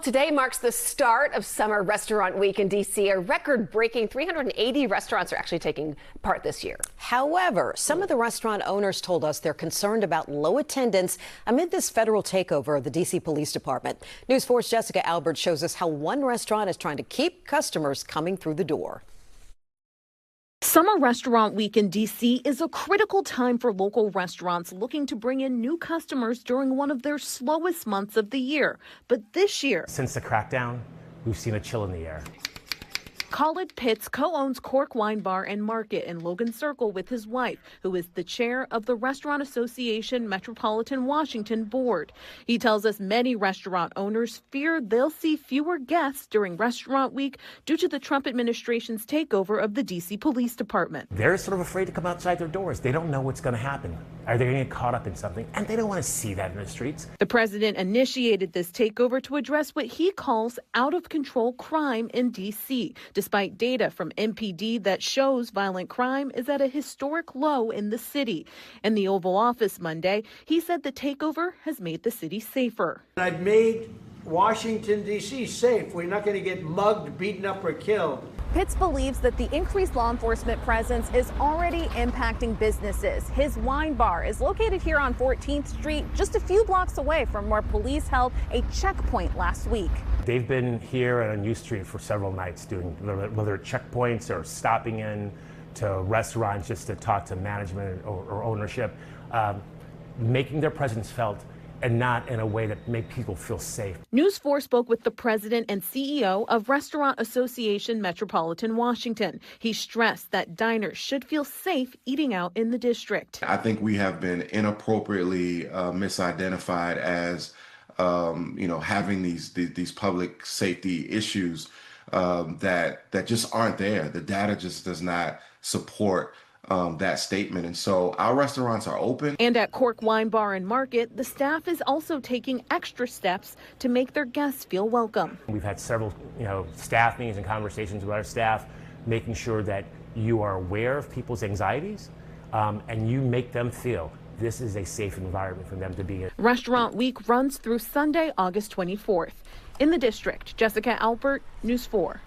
Today marks the start of Summer Restaurant Week in D.C. A record-breaking 380 restaurants are actually taking part this year. However, some of the restaurant owners told us they're concerned about low attendance amid this federal takeover of the D.C. Police Department. News 4's Jessica Albert shows us how one restaurant is trying to keep customers coming through the door. Summer Restaurant Week in D.C. is a critical time for local restaurants looking to bring in new customers during one of their slowest months of the year. But this year, since the crackdown, we've seen a chill in the air. Khalid Pitts co-owns Cork Wine Bar and Market in Logan Circle with his wife, who is the chair of the Restaurant Association Metropolitan Washington Board. He tells us many restaurant owners fear they'll see fewer guests during Restaurant Week due to the Trump administration's takeover of the D.C. Police Department. They're sort of afraid to come outside their doors. They don't know what's going to happen. Are they going to get caught up in something? And they don't want to see that in the streets. The president initiated this takeover to address what he calls out-of-control crime in D.C., despite data from MPD that shows violent crime is at a historic low in the city. In the Oval Office Monday, he said the takeover has made the city safer. I've made Washington, D.C. safe. We're not going to get mugged, beaten up, or killed. Pitts believes that the increased law enforcement presence is already impacting businesses. His wine bar is located here on 14th Street, just a few blocks away from where police held a checkpoint last week. They've been here on U Street for several nights doing whether checkpoints or stopping in to restaurants just to talk to management or ownership, making their presence felt and not in a way that make people feel safe. News 4 spoke with the president and CEO of Restaurant Association Metropolitan Washington. He stressed that diners should feel safe eating out in the district. I think we have been inappropriately misidentified as having these public safety issues that just aren't there. The data just does not support that statement. And so our restaurants are open. And at Cork Wine Bar and Market, the staff is also taking extra steps to make their guests feel welcome. We've had several, staff meetings and conversations with our staff, making sure that you are aware of people's anxieties and you make them feel this is a safe environment for them to be in. Restaurant Week runs through Sunday, August 24th. In the district, Jessica Albert, News 4.